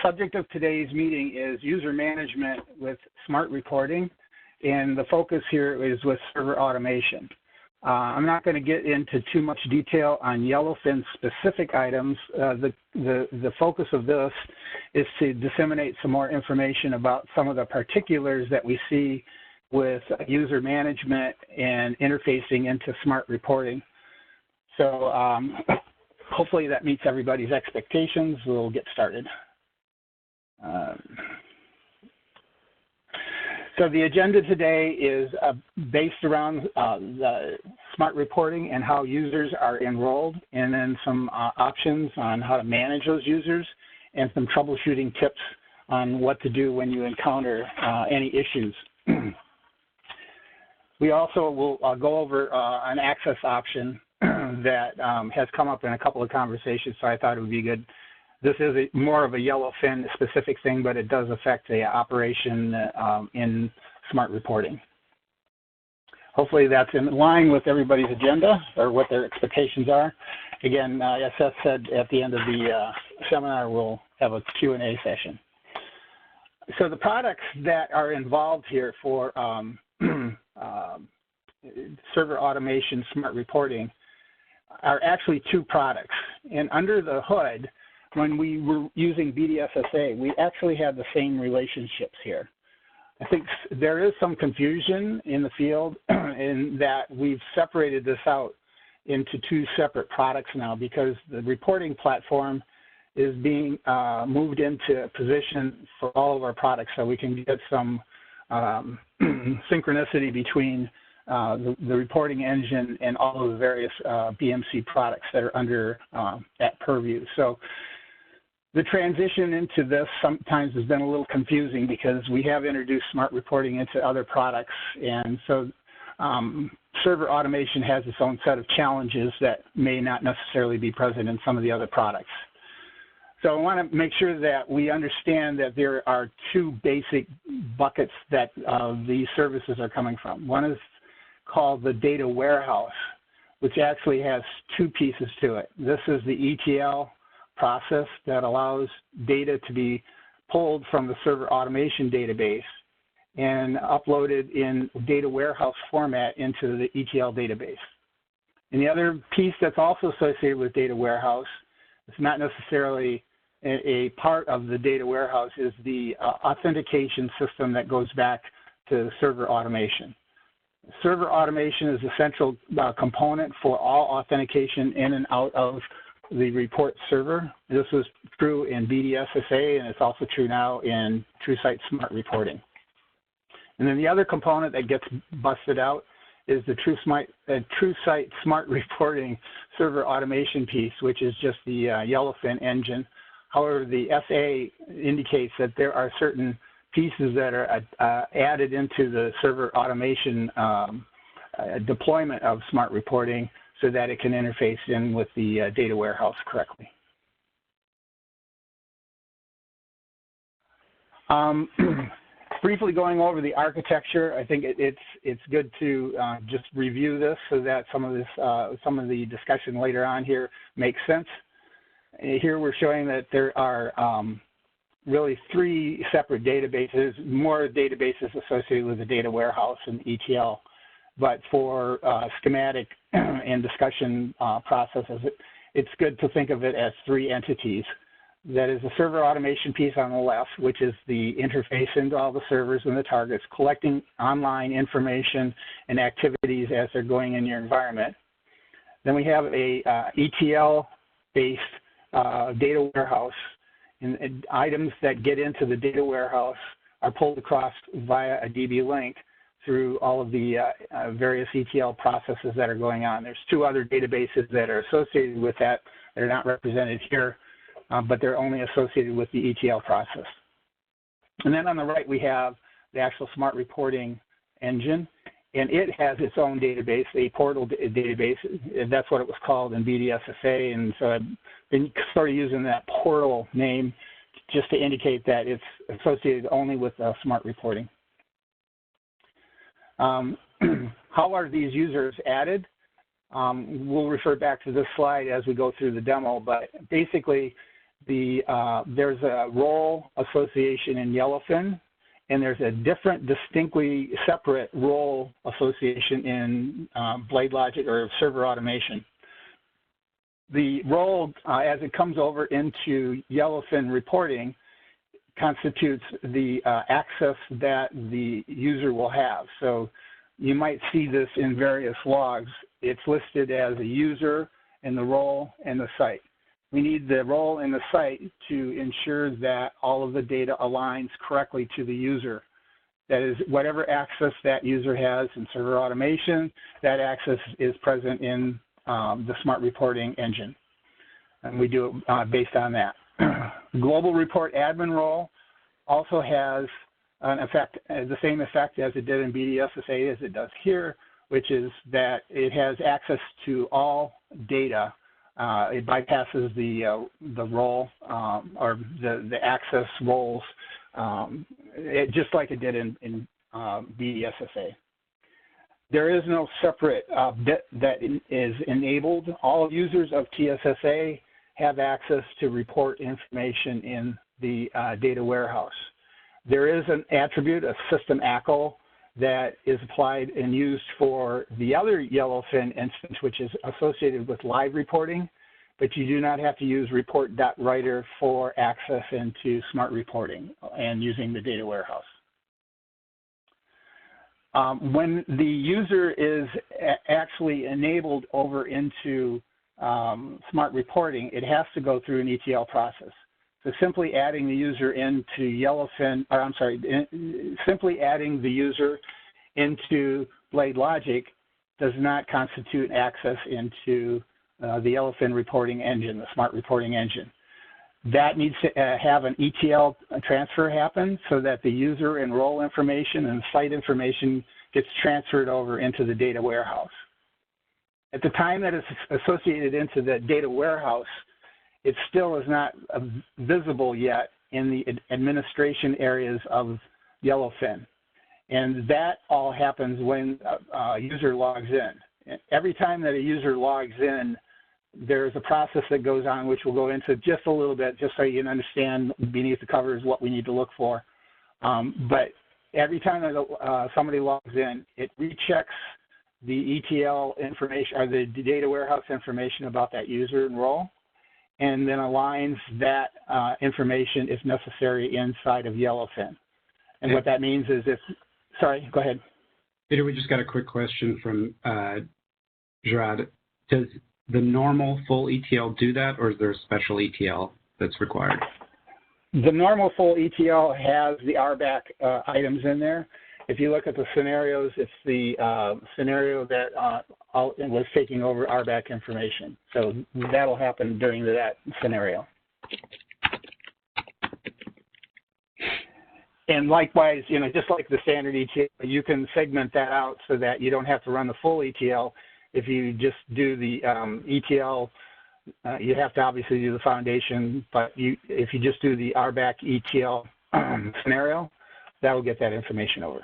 subject of today's meeting is user management with smart reporting, and the focus here is with server automation. I'm not going to get into too much detail on Yellowfin specific items. The focus of this is to disseminate some more information about some of the particulars that we see with user management and interfacing into smart reporting. So hopefully that meets everybody's expectations. We'll get started. So the agenda today is based around the smart reporting and how users are enrolled, and then some options on how to manage those users, and some troubleshooting tips on what to do when you encounter any issues. We also will go over an access option that has come up in a couple of conversations, so I thought it would be good. This is more of a Yellowfin specific thing, but it does affect the operation in smart reporting. Hopefully that's in line with everybody's agenda or what their expectations are. Again, as Seth said, at the end of the seminar, we'll have a Q&A session. So the products that are involved here for server automation smart reporting are actually two products. And under the hood, when we were using BDSSA, we actually had the same relationships here. I think there is some confusion in the field in that we've separated this out into two separate products now, because the reporting platform is being moved into a position for all of our products, so we can get some synchronicity between the reporting engine and all of the various BMC products that are under at Purview. So the transition into this sometimes has been a little confusing because we have introduced smart reporting into other products, and so server automation has its own set of challenges that may not necessarily be present in some of the other products. So I want to make sure that we understand that there are two basic buckets that these services are coming from. One is called the data warehouse, which actually has two pieces to it. This is the ETL process that allows data to be pulled from the server automation database and uploaded in data warehouse format into the ETL database. And the other piece that's also associated with data warehouse, it's not necessarily a part of the data warehouse, is the authentication system that goes back to server automation. Server automation is a central component for all authentication in and out of the report server. This was true in BDSSA, and it's also true now in TrueSight Smart Reporting. And then the other component that gets busted out is the TrueSight Smart Reporting server automation piece, which is just the Yellowfin engine. However, the SA indicates that there are certain pieces that are added into the server automation deployment of smart reporting so that it can interface in with the data warehouse correctly. Briefly going over the architecture, I think it's good to just review this so that some of the discussion later on here makes sense. Here we're showing that there are really three separate databases, more databases associated with the data warehouse and ETL. But for schematic and discussion processes, it's good to think of it as three entities. That is the server automation piece on the left, which is the interface into all the servers and the targets, collecting online information and activities as they're going in your environment. Then we have a ETL-based data warehouse, and items that get into the data warehouse are pulled across via a DB link through all of the various ETL processes that are going on. There's two other databases that are associated with that. They're not represented here, but they're only associated with the ETL process. And then on the right, we have the actual smart reporting engine, and it has its own database, a portal database. That's what it was called in BDSSA, and so I've been sort of using that portal name just to indicate that it's associated only with smart reporting. How are these users added? We'll refer back to this slide as we go through the demo, but basically there's a role association in Yellowfin, and there's a different, distinctly separate role association in BladeLogic or Server Automation. The role, as it comes over into Yellowfin reporting, constitutes the access that the user will have. So you might see this in various logs. It's listed as a user and the role and the site. We need the role and the site to ensure that all of the data aligns correctly to the user. That is, whatever access that user has in Server Automation, that access is present in the Smart Reporting engine. And we do it based on that. Global Report Admin role also has an effect, the same effect as it did in BDSSA as it does here, which is that it has access to all data. It bypasses the role or the access roles, just like it did in BDSSA. There is no separate bit that is enabled. All users of TSSA have access to report information in the data warehouse. There is an attribute, a system ACL, that is applied and used for the other Yellowfin instance, which is associated with live reporting, but you do not have to use report.writer for access into Smart Reporting and using the data warehouse. When the user is actually enabled over into Smart Reporting, it has to go through an ETL process. So simply adding the user into Yellowfin, or I'm sorry, simply adding the user into BladeLogic does not constitute access into the Yellowfin reporting engine, the Smart Reporting engine. That needs to have an ETL transfer happen so that the user and role information and site information gets transferred over into the data warehouse. At the time that it's associated into the data warehouse, it still is not visible yet in the administration areas of Yellowfin. And that all happens when a user logs in. Every time that a user logs in, there's a process that goes on, which we'll go into just a little bit, just so you can understand beneath the covers what we need to look for. But every time that somebody logs in, it rechecks the ETL information or the data warehouse information about that user and role, and then aligns that information, if necessary, inside of Yellowfin. And what that means is if, sorry, go ahead. Peter, we just got a quick question from Gerard. Does the normal full ETL do that, or is there a special ETL that's required? The normal full ETL has the RBAC items in there. If you look at the scenarios, it's the scenario that was taking over RBAC information. So that'll happen during that scenario. And likewise, you know, just like the standard ETL, you can segment that out so that you don't have to run the full ETL. If you just do the ETL, you have to obviously do the foundation, but if you just do the RBAC ETL scenario, that will get that information over.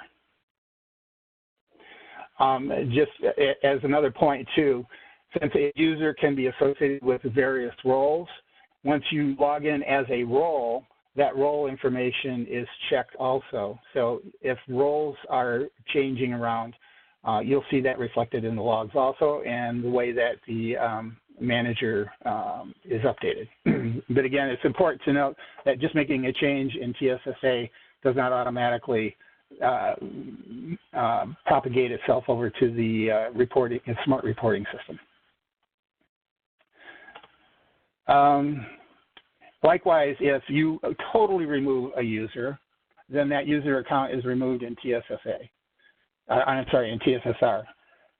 Just as another point too, since a user can be associated with various roles, once you log in as a role, that role information is checked also. So if roles are changing around, you'll see that reflected in the logs also, and the way that the manager is updated. But again, it's important to note that just making a change in TSSA does not automatically propagate itself over to the reporting and Smart Reporting system. Likewise, if you totally remove a user, then that user account is removed in TSSA. I'm sorry, in TSSR.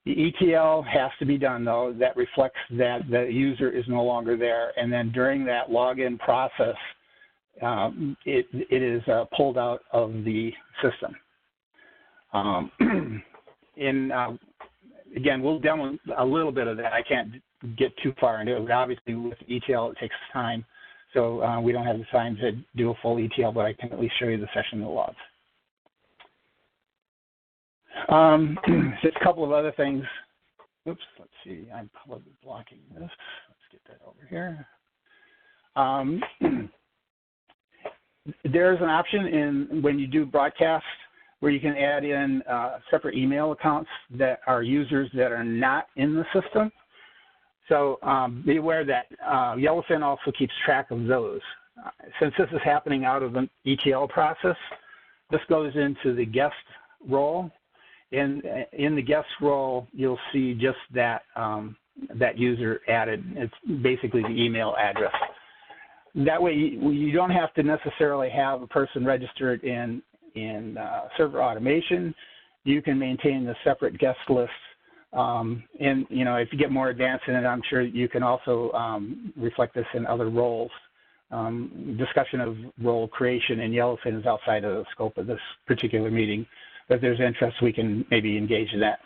The ETL has to be done, though. That reflects that the user is no longer there. And then during that login process, it is pulled out of the system. Again, we'll demo a little bit of that. I can't get too far into it, but obviously with ETL, it takes time. So we don't have the time to do a full ETL, but I can at least show you the session of the logs. Just a couple of other things. Oops, let's see. I'm probably blocking this. Let's get that over here. There's an option in when you do broadcast where you can add in separate email accounts that are users that are not in the system. So be aware that Yellowfin also keeps track of those. Since this is happening out of an ETL process, this goes into the guest role. In the guest role, you'll see just that that user added. It's basically the email address. That way, you don't have to necessarily have a person registered in server automation. You can maintain the separate guest list. And if you get more advanced in it, I'm sure you can also reflect this in other roles. Discussion of role creation in Yellowfin is outside of the scope of this particular meeting. But if there's interest, we can maybe engage in that.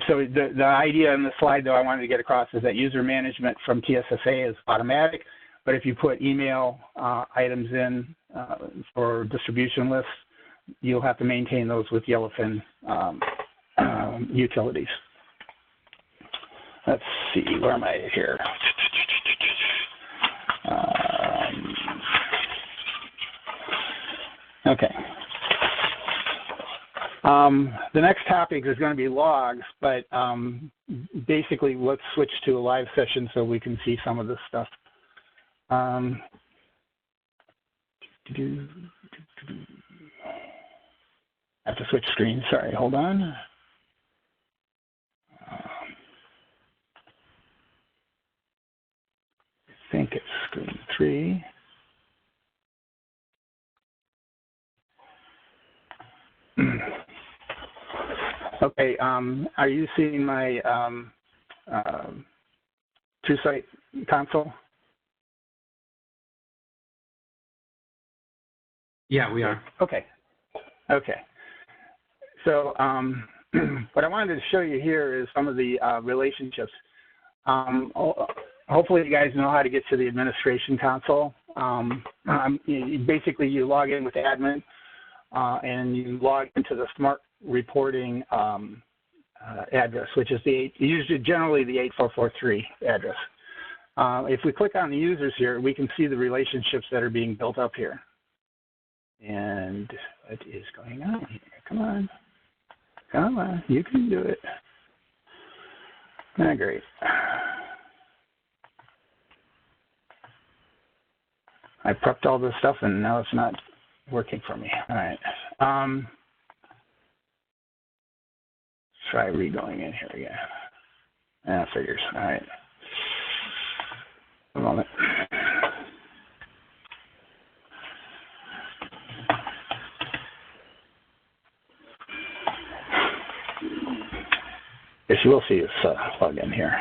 So the idea in the slide, though, I wanted to get across is that user management from TSSA is automatic, but if you put email items in for distribution lists, you'll have to maintain those with Yellowfin utilities. Let's see, where am I here? Okay. The next topic is going to be logs, but basically let's switch to a live session so we can see some of this stuff. I have to switch screens. Sorry, hold on. I think it's screen 3. Okay, are you seeing my TrueSight console? Yeah, we are. Okay. Okay. So what I wanted to show you here is some of the relationships. Hopefully you guys know how to get to the administration console. Basically, you log in with admin and you log into the Smart Reporting address, which is generally the 8443 address. If we click on the users here, we can see the relationships that are being built up here. And what is going on here? Come on. Come on. You can do it. Ah, great. I prepped all this stuff, and now it's not working for me. All right. Try re-going in here again. Ah, figures. All right. A moment. Yes, you will see this plug in here.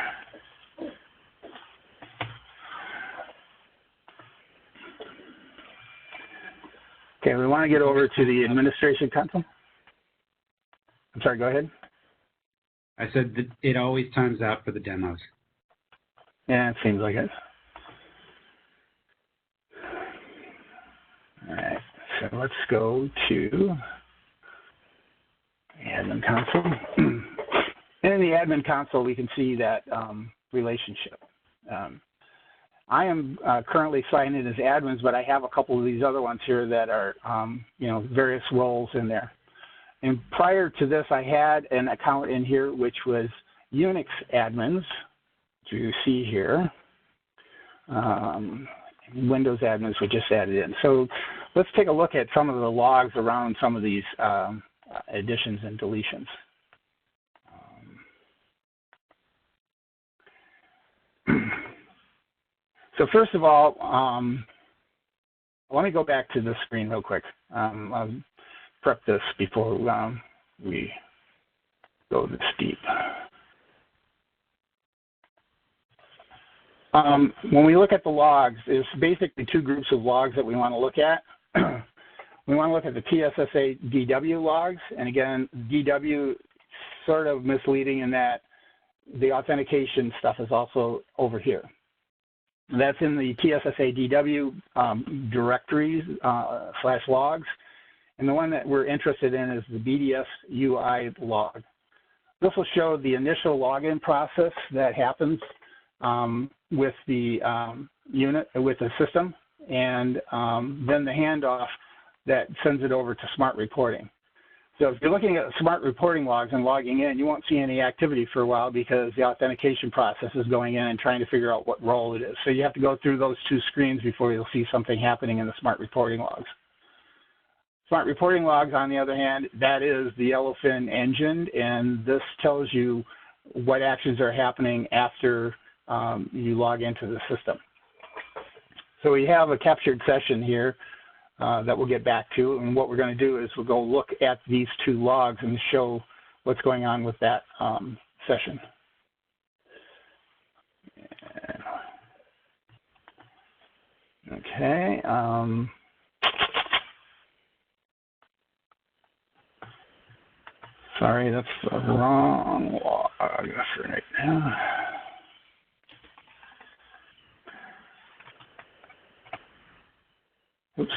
Okay, we want to get over to the administration console. I'm sorry, go ahead. I said that it always times out for the demos. Yeah, it seems like it. All right, so let's go to the admin console. And in the admin console, we can see that relationship. I am currently signed in as admins, but I have a couple of these other ones here that are, various roles in there. And prior to this, I had an account in here which was Unix admins, which you see here. Windows admins were just added in. So let's take a look at some of the logs around some of these additions and deletions. So first of all, let me go back to the screen real quick. I'll prep this before we go this deep. When we look at the logs, there's basically two groups of logs that we want to look at. We want to look at the TSSA DW logs, and again, DW sort of misleading in that the authentication stuff is also over here. That's in the TSSA DW directories / logs. And the one that we're interested in is the BDS UI log. This will show the initial login process that happens with the unit with the system, and then the handoff that sends it over to Smart Reporting. So if you're looking at Smart Reporting logs and logging in, you won't see any activity for a while because the authentication process is going in and trying to figure out what role it is. So you have to go through those two screens before you'll see something happening in the Smart Reporting logs. Smart Reporting logs, on the other hand, that is the Yellowfin engine, and this tells you what actions are happening after you log into the system. So we have a captured session here that we'll get back to, and what we're going to do is we'll go look at these two logs and show what's going on with that session. Okay. Sorry, that's the wrong log for right now. Oops.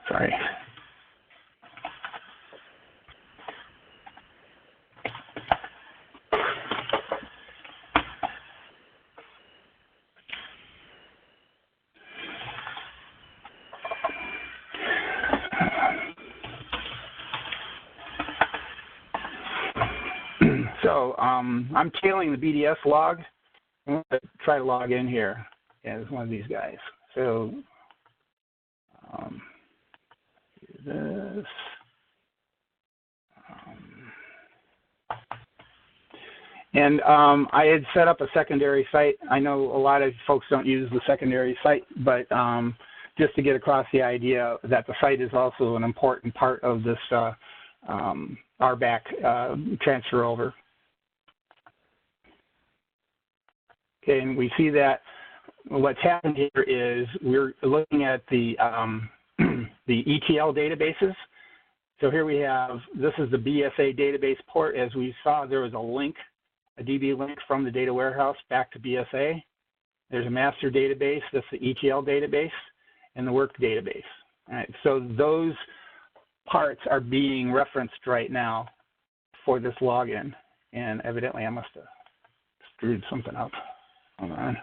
Sorry. So I'm tailing the BDS log. I'm going to try to log in here as one of these guys. So do this. And I had set up a secondary site. I know a lot of folks don't use the secondary site, but just to get across the idea that the site is also an important part of this RBAC transfer over. Okay, and we see that what's happened here is we're looking at the ETL databases. So here we have, this is the BSA database port. As we saw, there was a link, a DB link from the data warehouse back to BSA. There's a master database, that's the ETL database, and the work database. All right, so those parts are being referenced right now for this login. And evidently I must have screwed something up. Hold on.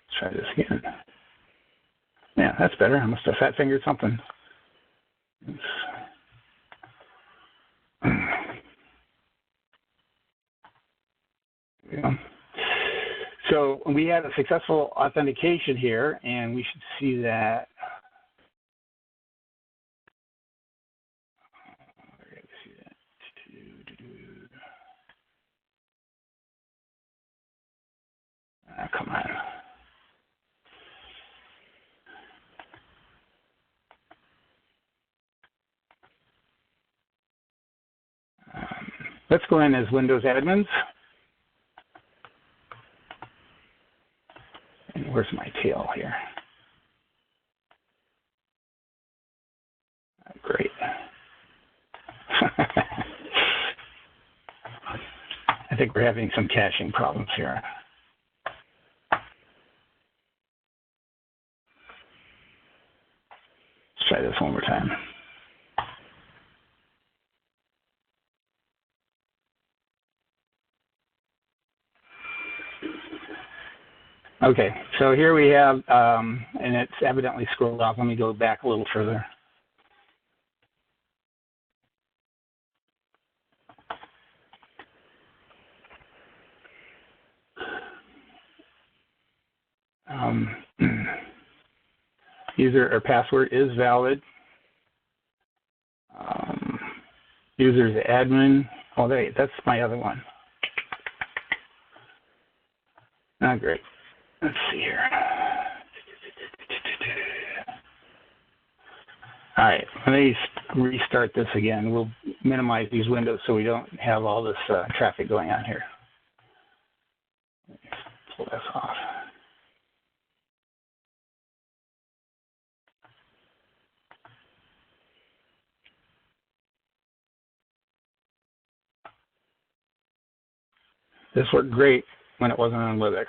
Let's try this again. Yeah, that's better. I must have fat fingered something. So we had a successful authentication here, and we should see that. Come on. Let's go in as Windows admins. And where's my tail here? Great. I think we're having some caching problems here. Let's try this one more time. Okay, so here we have, and it's evidently scrolled off. Let me go back a little further. User or password is valid. User is admin. Oh, that's my other one. Oh, great. Let's see here. All right, let me restart this again. We'll minimize these windows so we don't have all this traffic going on here. Let's pull this off. This worked great when it wasn't on Linux.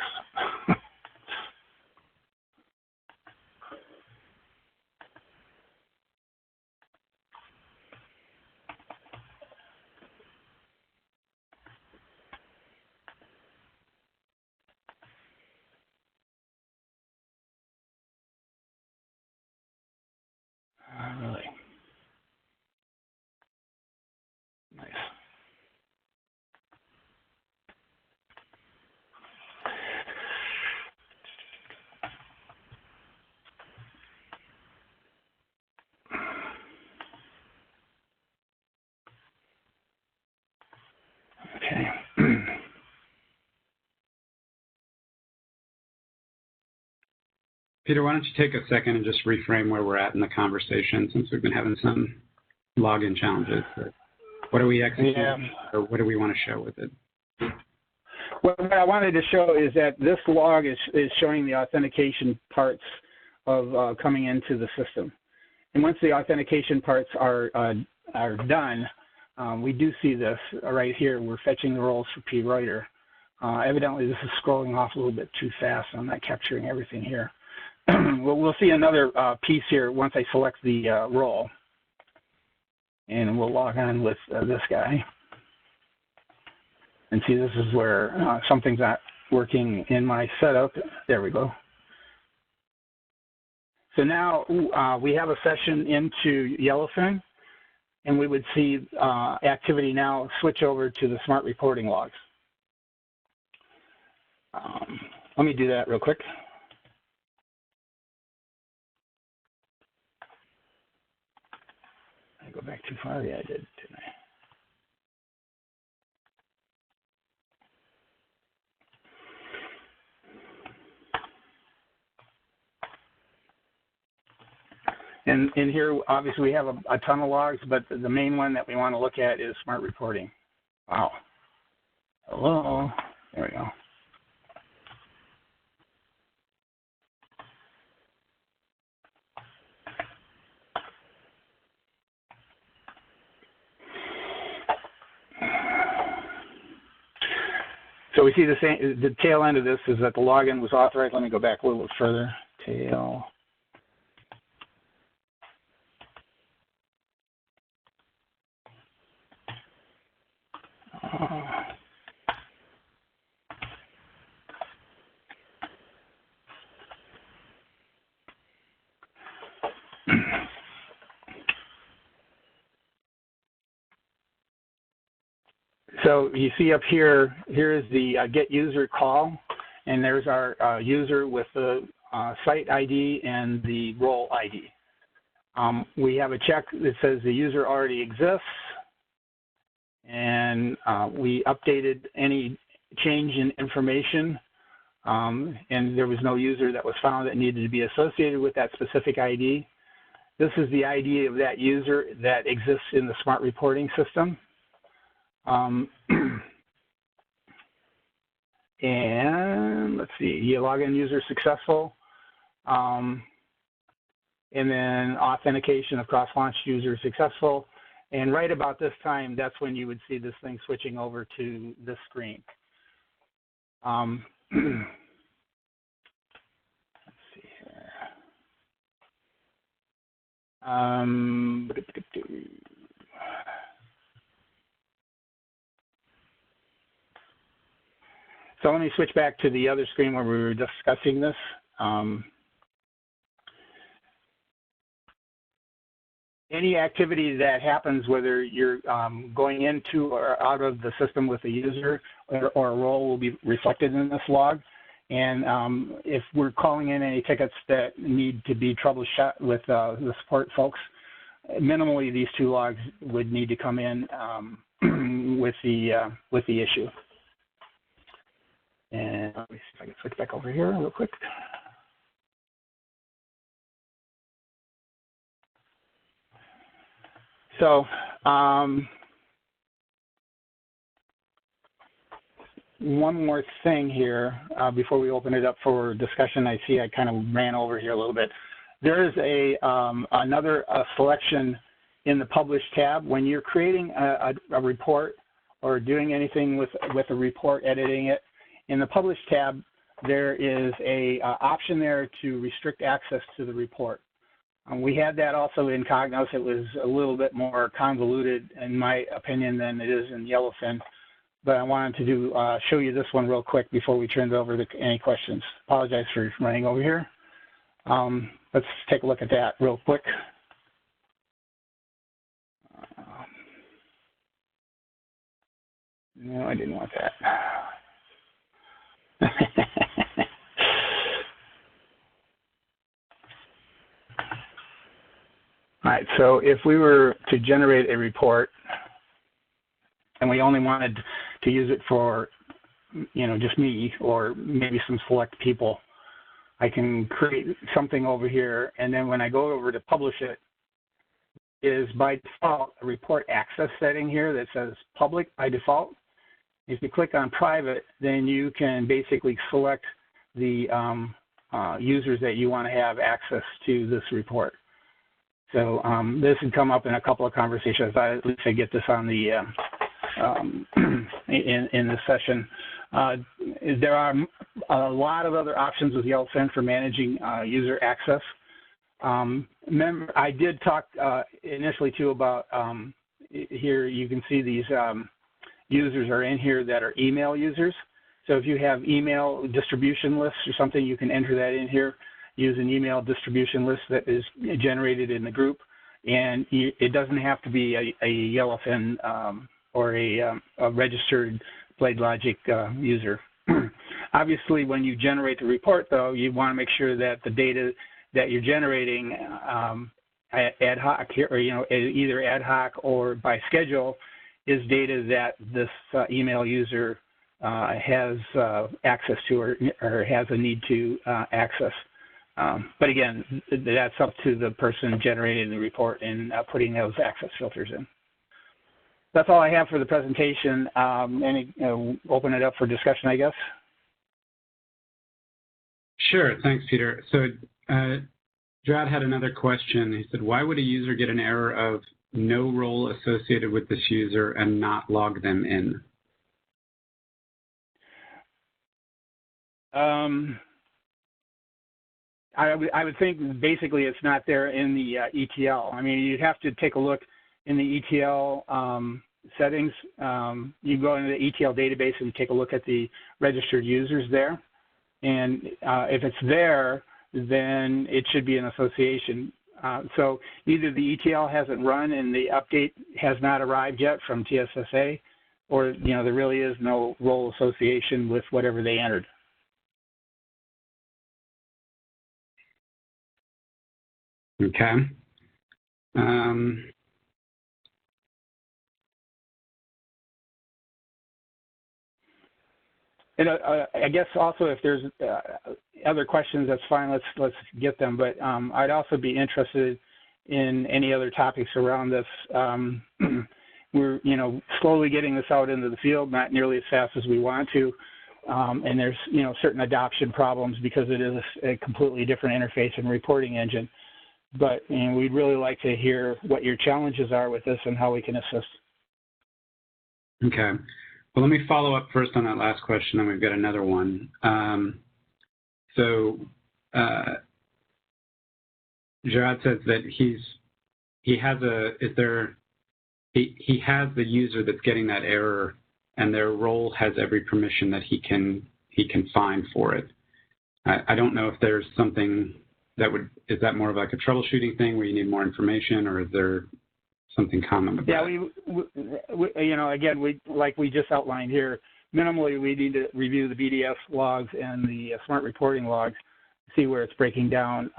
Peter, why don't you take a second and just reframe where we're at in the conversation since we've been having some login challenges. What are we executing, or what do we want to show with it? Well, what I wanted to show is that this log is showing the authentication parts of coming into the system. And once the authentication parts are done, we do see this right here. We're fetching the roles for P. Reuter. Evidently, this is scrolling off a little bit too fast. So I'm not capturing everything here. We'll see another piece here once I select the role. And we'll log on with this guy. And see, this is where something's not working in my setup. There we go. So now we have a session into Yellowfin, and we would see activity now switch over to the Smart Reporting logs. Let me do that real quick. I go back too far? Yeah, I did, didn't I? And in here, obviously, we have a ton of logs, but the main one that we want to look at is Smart Reporting. Wow. Hello. There we go. So we see the tail end of this is that the login was authorized. Let me go back a little bit further. Tail. So you see up here, here is the get user call, and there's our user with the site ID and the role ID. We have a check that says the user already exists, and we updated any change in information, and there was no user that was found that needed to be associated with that specific ID. This is the ID of that user that exists in the Smart Reporting system. And let's see, you login user successful, and then authentication of cross-launch user successful. And right about this time, that's when you would see this thing switching over to this screen. Let's see here. So let me switch back to the other screen where we were discussing this. Any activity that happens, whether you're going into or out of the system with a user or a role, will be reflected in this log. And if we're calling in any tickets that need to be troubleshot with the support folks, minimally these two logs would need to come in with the issue. And let me see if I can switch back over here real quick. So one more thing here before we open it up for discussion. I see I kind of ran over here a little bit. There is another selection in the Publish tab. When you're creating a report or doing anything with a report, editing it, in the Publish tab, there is a option there to restrict access to the report. We had that also in Cognos. It was a little bit more convoluted, in my opinion, than it is in Yellowfin. But I wanted to show you this one real quick before we turn it over to any questions. Apologize for running over here. Let's take a look at that real quick. No, I didn't want that. All right, so if we were to generate a report and we only wanted to use it for, just me or maybe some select people, I can create something over here, and then when I go over to publish it, is by default a report access setting here that says public by default. If you click on private, then you can basically select the users that you want to have access to this report. So this would come up in a couple of conversations. At least I get this on the in this session. There are a lot of other options with Yellowfin for managing user access. Remember, I did talk initially too about here you can see these users are in here that are email users. So if you have email distribution lists or something, you can enter that in here. Use an email distribution list that is generated in the group, and it doesn't have to be a Yellowfin or a registered BladeLogic user. Obviously, when you generate the report, though, you want to make sure that the data that you're generating ad hoc, or either ad hoc or by schedule, is data that this email user has access to or has a need to access. But again, that's up to the person generating the report and putting those access filters in. That's all I have for the presentation. Open it up for discussion, I guess. Sure, thanks, Peter. So Jad had another question. He said, why would a user get an error of no role associated with this user and not log them in? I would think basically it's not there in the ETL. I mean, you'd have to take a look in the ETL settings. You go into the ETL database and take a look at the registered users there. And if it's there, then it should be an association. So either the ETL hasn't run and the update has not arrived yet from TSSA, or there really is no role association with whatever they entered. Okay. And I guess also if there's other questions, that's fine. Let's get them. But I'd also be interested in any other topics around this. We're slowly getting this out into the field, not nearly as fast as we want to, and there's certain adoption problems because it is a completely different interface and reporting engine. But we'd really like to hear what your challenges are with this and how we can assist. Okay. Well, let me follow up first on that last question, and we've got another one. Gerard says that he has the user that's getting that error, and their role has every permission that he can find for it. I don't know if there's something is that more of like a troubleshooting thing where you need more information, or is there something common with that? Yeah, again, like we just outlined here, minimally we need to review the BDS logs and the smart reporting logs, see where it's breaking down.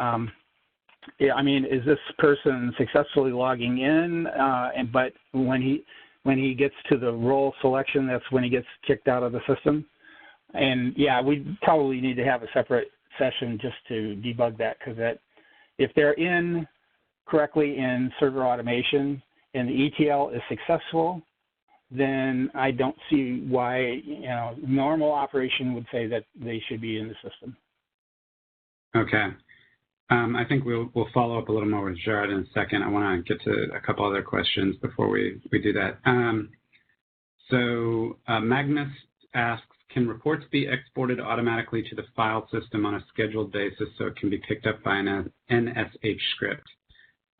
Yeah, I mean, is this person successfully logging in? But when he gets to the role selection, that's when he gets kicked out of the system. And yeah, we probably need to have a separate session just to debug that, because if they're in correctly in server automation and the ETL is successful, then I don't see why normal operation would say that they should be in the system. Okay. I think we'll follow up a little more with Gerard in a second. I want to get to a couple other questions before we do that. Magnus asks, can reports be exported automatically to the file system on a scheduled basis so it can be picked up by an NSH script?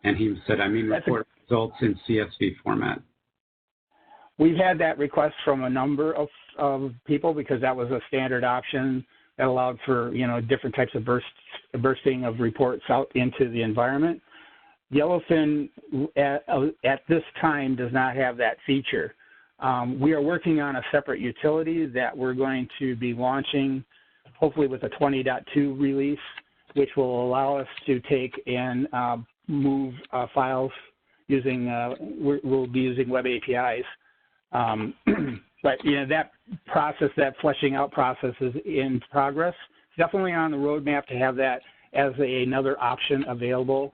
And he said, report results in CSV format. We've had that request from a number of people because that was a standard option that allowed for different types of bursting of reports out into the environment. Yellowfin at this time does not have that feature. We are working on a separate utility that we're going to be launching, hopefully with a 20.2 release, which will allow us to take and move files using. We'll be using web APIs. But that process, that fleshing out process, is in progress. definitely on the roadmap to have that as another option available.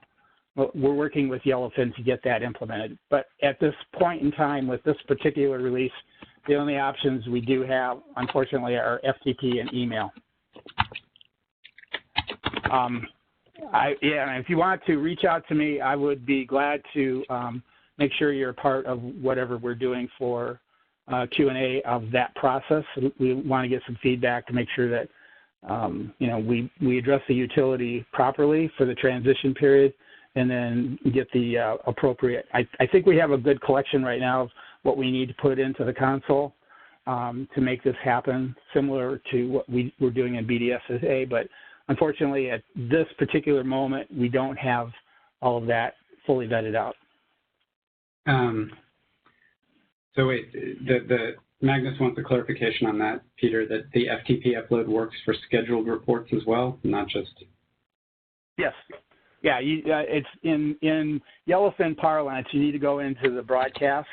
We're working with Yellowfin to get that implemented. But at this point in time, with this particular release, the only options we do have, unfortunately, are FTP and email. If you want to reach out to me, I would be glad to make sure you're a part of whatever we're doing for Q&A of that process. We want to get some feedback to make sure that we address the utility properly for the transition period, and then get the appropriate. I think we have a good collection right now of what we need to put into the console to make this happen, similar to what we're doing in BDSA. But unfortunately, at this particular moment, we don't have all of that fully vetted out. So wait, the Magnus wants a clarification on that, Peter, that the FTP upload works for scheduled reports as well, not just... Yes. Yeah, it's in Yellowfin parlance, you need to go into the broadcast,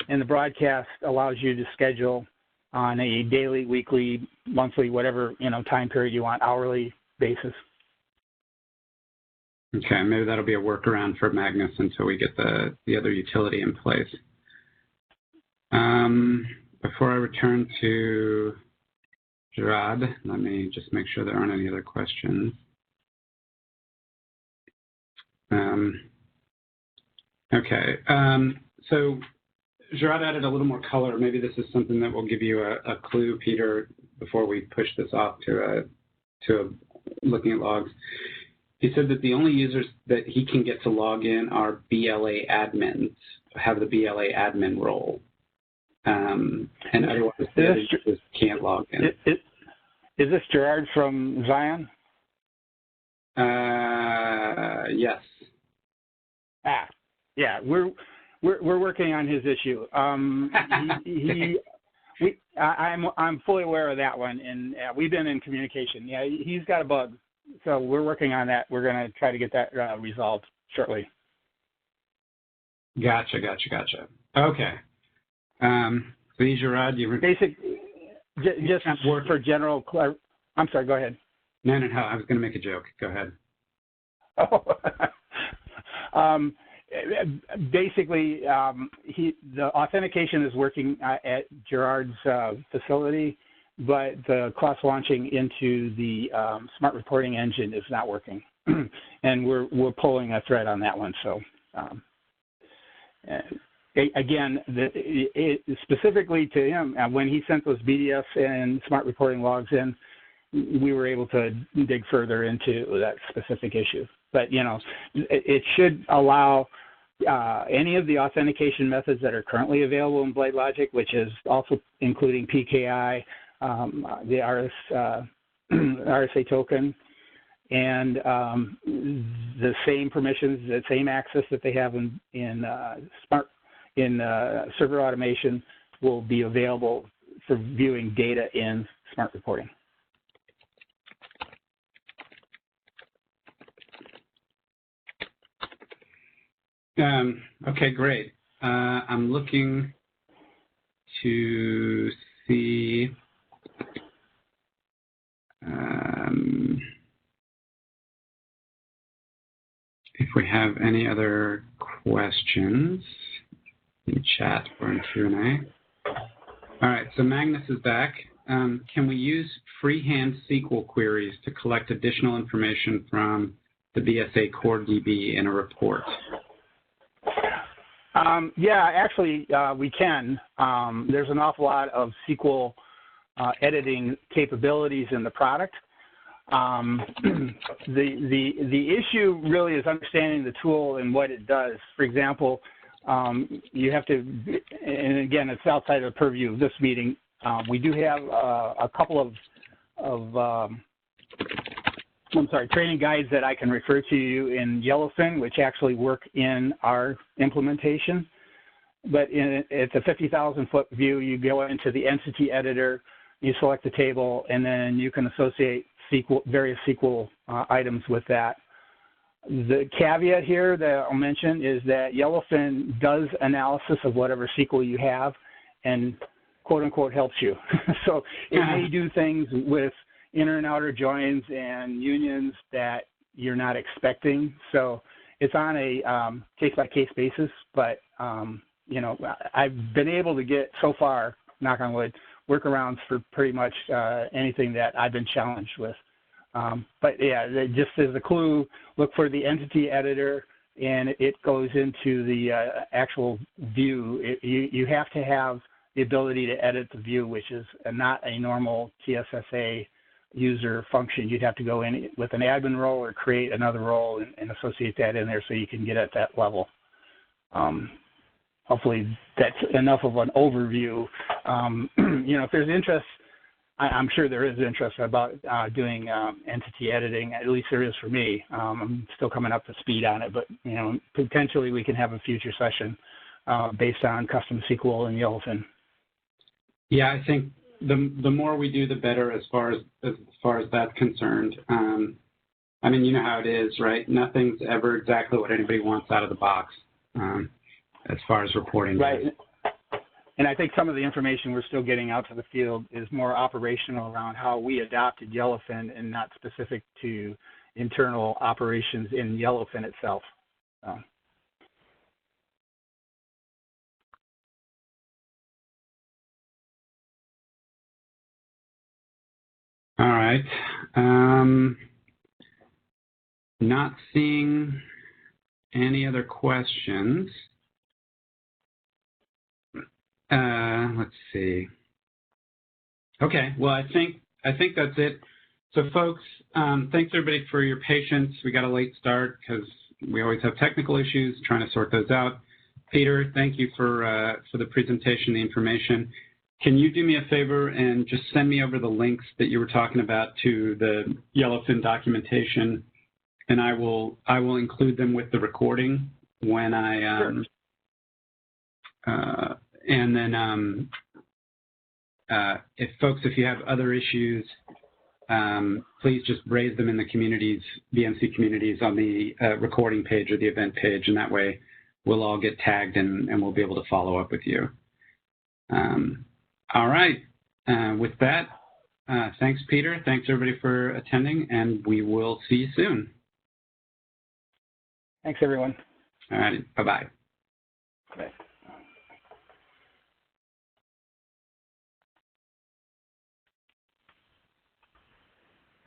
and the broadcast allows you to schedule on a daily, weekly, monthly, whatever time period you want, hourly basis. Okay, maybe that'll be a workaround for Magnus until we get the other utility in place. Before I return to Gerard, let me just make sure there aren't any other questions. Okay, so Gerard added a little more color. Maybe this is something that will give you a clue, Peter, before we push this off to looking at logs. He said that the only users that he can get to log in are BLA admins, have the BLA admin role. And otherwise, the other users can't log in. Is this Gerard from Zion? Yes. Yeah, we're working on his issue. I'm fully aware of that one, and we've been in communication. Yeah, he's got a bug, so we're working on that. We're going to try to get that resolved shortly. Gotcha. Okay. So, Gerard, you were just for general. I'm sorry. Go ahead. No. I was going to make a joke. Go ahead. Basically, the authentication is working at Gerard's facility, but the cross-launching into the Smart Reporting engine is not working, and we're pulling a thread on that one. So, again, specifically to him, when he sent those BDS and Smart Reporting logs in, we were able to dig further into that specific issue. But, it should allow any of the authentication methods that are currently available in BladeLogic, which is also including PKI, the RSA token, and the same permissions, the same access that they have in server automation will be available for viewing data in Smart Reporting. Okay, great. I'm looking to see if we have any other questions in chat or in Q&A. All right, so Magnus is back. Can we use freehand SQL queries to collect additional information from the BSA core DB in a report? Yeah, actually, we can. There's an awful lot of SQL editing capabilities in the product. The issue really is understanding the tool and what it does. For example, you have to, and again, it's outside of the purview of this meeting. We do have a couple of training guides that I can refer to you in Yellowfin, which actually work in our implementation. But it's a 50,000-foot view. You go into the entity editor, you select the table, and then you can associate various SQL items with that. The caveat here that I'll mention is that Yellowfin does analysis of whatever SQL you have and, quote-unquote, helps you. So it may do things with inner and outer joins and unions that you're not expecting. So it's on a case-by-case basis, but, you know, I've been able to get, so far, knock on wood, workarounds for pretty much anything that I've been challenged with. But yeah, just as a clue, look for the entity editor, and it goes into the actual view. You have to have the ability to edit the view, which is not a normal TSSA user function. You'd have to go in with an admin role or create another role and associate that in there so you can get at that level. Hopefully that's enough of an overview. You know, if there's interest, I'm sure there is interest about doing entity editing. At least there is for me. I'm still coming up to speed on it, but you know, potentially we can have a future session based on custom SQL and Yellowfin. Yeah, I think the more we do, the better as far as that's concerned. I mean, you know how it is, right? Nothing's ever exactly what anybody wants out of the box as far as reporting. Right. And I think some of the information we're still getting out to the field is more operational around how we adopted Yellowfin and not specific to internal operations in Yellowfin itself. All right. Not seeing any other questions. Let's see. Okay, well, I think that's it. So, folks, thanks everybody for your patience. We got a late start because we always have technical issues trying to sort those out. Peter, thank you for the presentation, the information. Can you do me a favor and just send me over the links that you were talking about to the Yellowfin documentation, and I will include them with the recording when I Sure. And then if you have other issues, please just raise them in the communities, BMC communities on the recording page or the event page, and that way we'll all get tagged and we'll be able to follow up with you. All right. With that, thanks, Peter. Thanks, everybody, for attending, and we will see you soon. Thanks, everyone. All right. Bye-bye. Bye.